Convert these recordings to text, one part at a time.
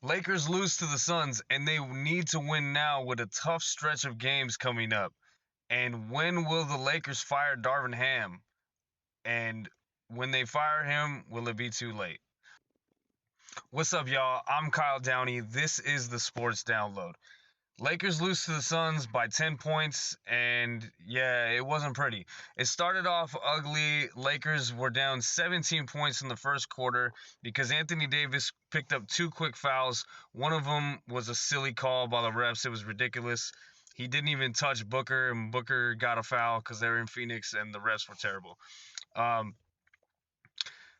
Lakers lose to the Suns, and they need to win now with a tough stretch of games coming up. And when will the Lakers fire Darvin Ham? And when they fire him, will it be too late? What's up, y'all? I'm Kyle Downey. This is the Sports Download. Lakers lose to the Suns by 10 points, and yeah, it wasn't pretty. It started off ugly. Lakers were down 17 points in the first quarter because Anthony Davis picked up two quick fouls. One of them was a silly call by the refs. It was ridiculous. He didn't even touch Booker, and Booker got a foul because they were in Phoenix, and the refs were terrible. Um,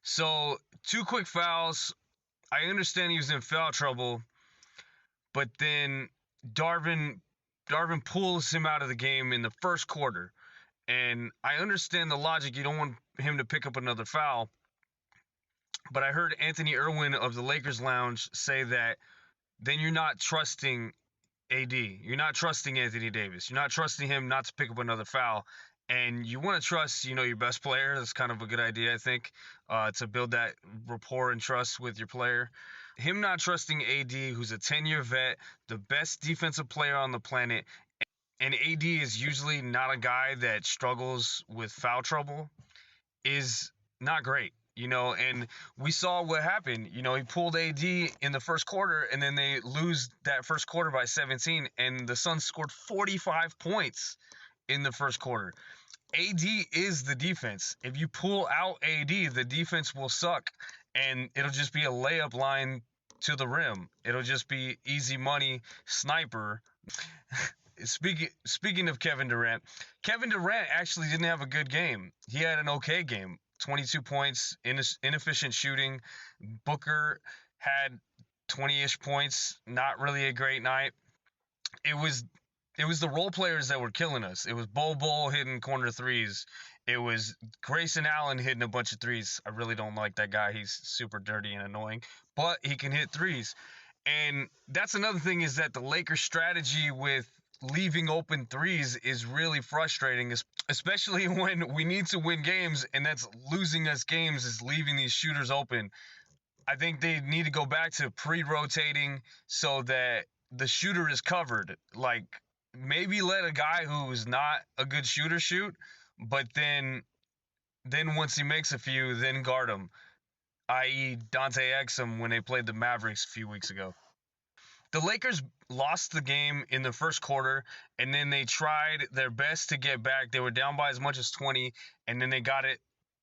so, two quick fouls. I understand he was in foul trouble, but then Darvin Darvin pulls him out of the game in the first quarter. And I understand the logic. You don't want him to pick up another foul. But I heard Anthony Irwin of the Lakers Lounge say that then you're not trusting AD. You're not trusting Anthony Davis. You're not trusting him not to pick up another foul. And you want to trust, your best player. That's kind of a good idea, I think, to build that rapport and trust with your player. Him not trusting AD, who's a 10-year vet, the best defensive player on the planet, and AD is usually not a guy that struggles with foul trouble, is not great. And we saw what happened. He pulled AD in the first quarter, and then they lose that first quarter by 17, and the Suns scored 45 points in the first quarter. AD is the defense. If you pull out AD, the defense will suck, and it'll just be a layup line to the rim. It'll just be easy money sniper. Speaking of Kevin Durant actually didn't have a good game. He had an okay game. 22 points, inefficient shooting. Booker had 20-ish points. Not really a great night. It was the role players that were killing us. It was Bol hitting corner threes. It was Grayson Allen hitting a bunch of threes. I really don't like that guy. He's super dirty and annoying, but he can hit threes. And that's another thing, is that the Lakers' strategy with leaving open threes is really frustrating, especially when we need to win games, and that's losing us games, is leaving these shooters open. I think they need to go back to pre-rotating so that the shooter is covered. Like, maybe let a guy who's not a good shooter shoot, but then once he makes a few, then guard him, i.e. Dante Exum when they played the Mavericks a few weeks ago. The Lakers lost the game in the first quarter, and then they tried their best to get back. They were down by as much as 20, and then they got it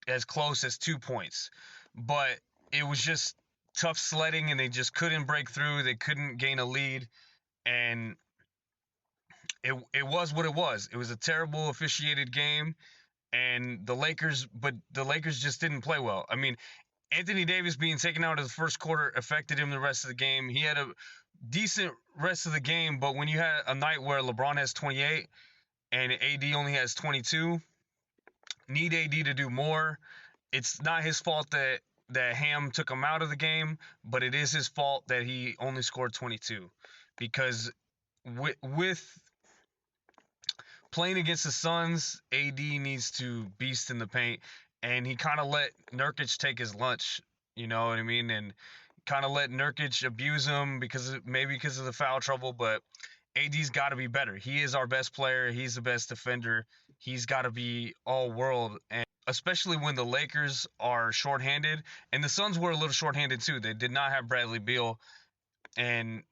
as close as 2 points. But it was just tough sledding, and they just couldn't break through. They couldn't gain a lead, and it was what it was. It was a terrible officiated game, and the Lakers just didn't play well. I mean, Anthony Davis being taken out of the first quarter affected him the rest of the game. He had a decent rest of the game, but when you had a night where LeBron has 28 and AD only has 22, need AD to do more. It's not his fault that Ham took him out of the game, but it is his fault that he only scored 22, because with playing against the Suns, AD needs to beast in the paint, and he kind of let Nurkic take his lunch. You know what I mean? And kind of let Nurkic abuse him because of the foul trouble. But AD's got to be better. He is our best player. He's the best defender. He's got to be all world, and especially when the Lakers are shorthanded, and the Suns were a little shorthanded too. They did not have Bradley Beal, and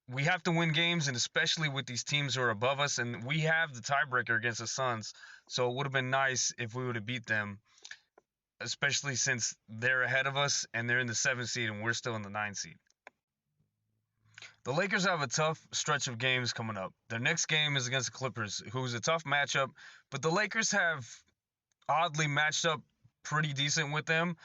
we have to win games, and especially with these teams who are above us, and we have the tiebreaker against the Suns. So it would have been nice if we would have beat them, especially since they're ahead of us and they're in the 7th seed and we're still in the 9th seed. The Lakers have a tough stretch of games coming up. Their next game is against the Clippers, who's a tough matchup, but the Lakers have oddly matched up pretty decent with them.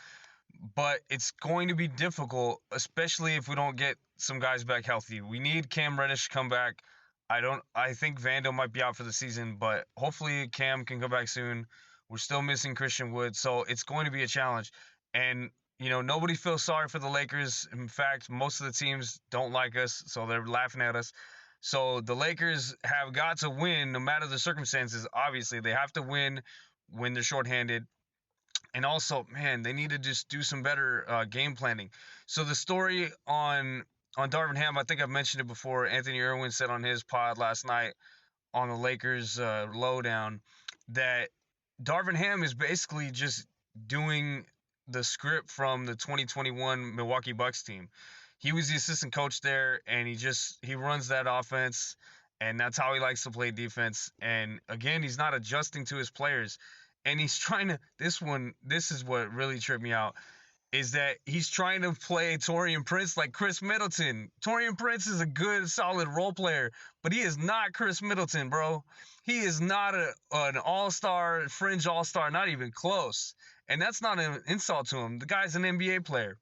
But it's going to be difficult, especially if we don't get some guys back healthy. We need Cam Reddish to come back. I think Vando might be out for the season, but hopefully Cam can come back soon. We're still missing Christian Wood, so it's going to be a challenge. And nobody feels sorry for the Lakers. In fact, most of the teams don't like us, so they're laughing at us. So the Lakers have got to win no matter the circumstances. Obviously, they have to win when they're shorthanded. And also, man, they need to just do some better game planning. So the story on on Darvin Ham, I think I've mentioned it before. Anthony Irwin said on his pod last night on the Lakers lowdown that Darvin Ham is basically just doing the script from the 2021 Milwaukee Bucks team. He was the assistant coach there, and he runs that offense, and that's how he likes to play defense. And again, he's not adjusting to his players, and he's trying to. This is what really tripped me out is that he's trying to play Taurean Prince like Chris Middleton. Taurean Prince is a good, solid role player, but he is not Chris Middleton, bro. He is not an all-star, fringe all-star, not even close. And that's not an insult to him. The guy's an NBA player.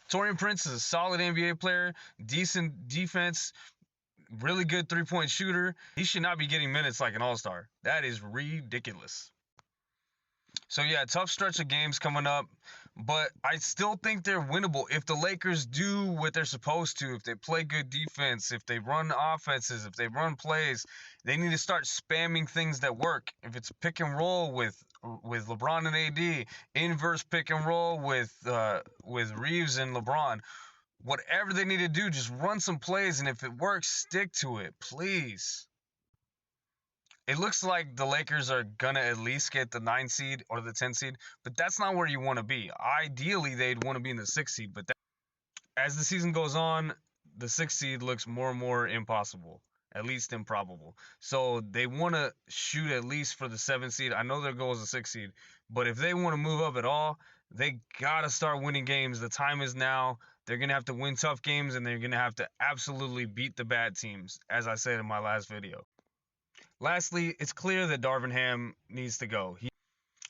Taurean Prince is a solid NBA player, decent defense, really good three-point shooter. He should not be getting minutes like an all-star. That is ridiculous. So yeah, tough stretch of games coming up, but I still think they're winnable if the Lakers do what they're supposed to. If they play good defense, if they run offenses, if they run plays, they need to start spamming things that work. If it's pick and roll with LeBron and AD, inverse pick and roll with Reeves and LeBron, whatever they need to do, just run some plays, and if it works, stick to it, please. It looks like the Lakers are gonna at least get the 9 seed or the 10 seed, but that's not where you want to be. Ideally, they'd want to be in the 6 seed, but as the season goes on, the 6 seed looks more and more impossible, at least improbable. So they want to shoot at least for the 7 seed. I know their goal is a 6 seed, but if they want to move up at all, they gotta start winning games. The time is now. They're gonna have to win tough games, and they're gonna have to absolutely beat the bad teams, as I said in my last video. Lastly, it's clear that Darvin Ham needs to go.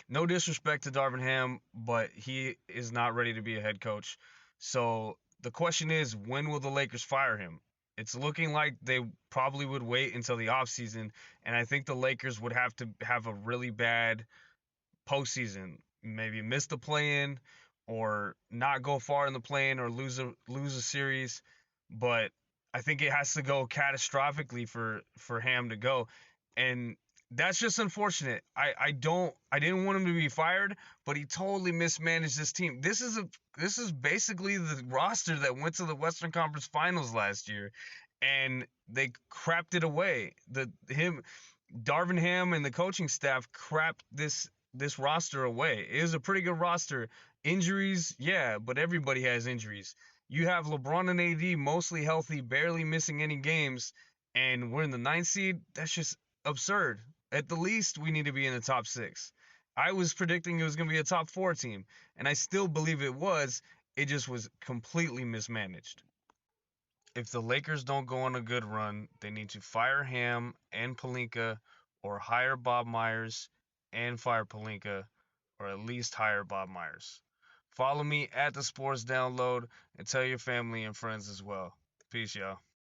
No disrespect to Darvin Ham, but he is not ready to be a head coach. So the question is, when will the Lakers fire him? It's looking like they probably would wait until the offseason, and I think the Lakers would have to have a really bad postseason, maybe miss the play-in or not go far in the play-in or lose a series. But I think it has to go catastrophically for Ham to go, and that's just unfortunate. I didn't want him to be fired, but he totally mismanaged this team. This is basically the roster that went to the Western Conference Finals last year, and they crapped it away. Darvin Ham and the coaching staff crapped this roster away. It was a pretty good roster. Injuries, yeah, but everybody has injuries. You have LeBron and AD mostly healthy, barely missing any games, and we're in the 9th seed. That's just absurd. At the least, we need to be in the top 6. I was predicting it was going to be a top 4 team, and I still believe it was. It just was completely mismanaged. If the Lakers don't go on a good run, they need to fire Ham and Pelinka, or hire Bob Myers and fire Pelinka, or at least hire Bob Myers. Follow me at the Sports Download and tell your family and friends as well. Peace, y'all.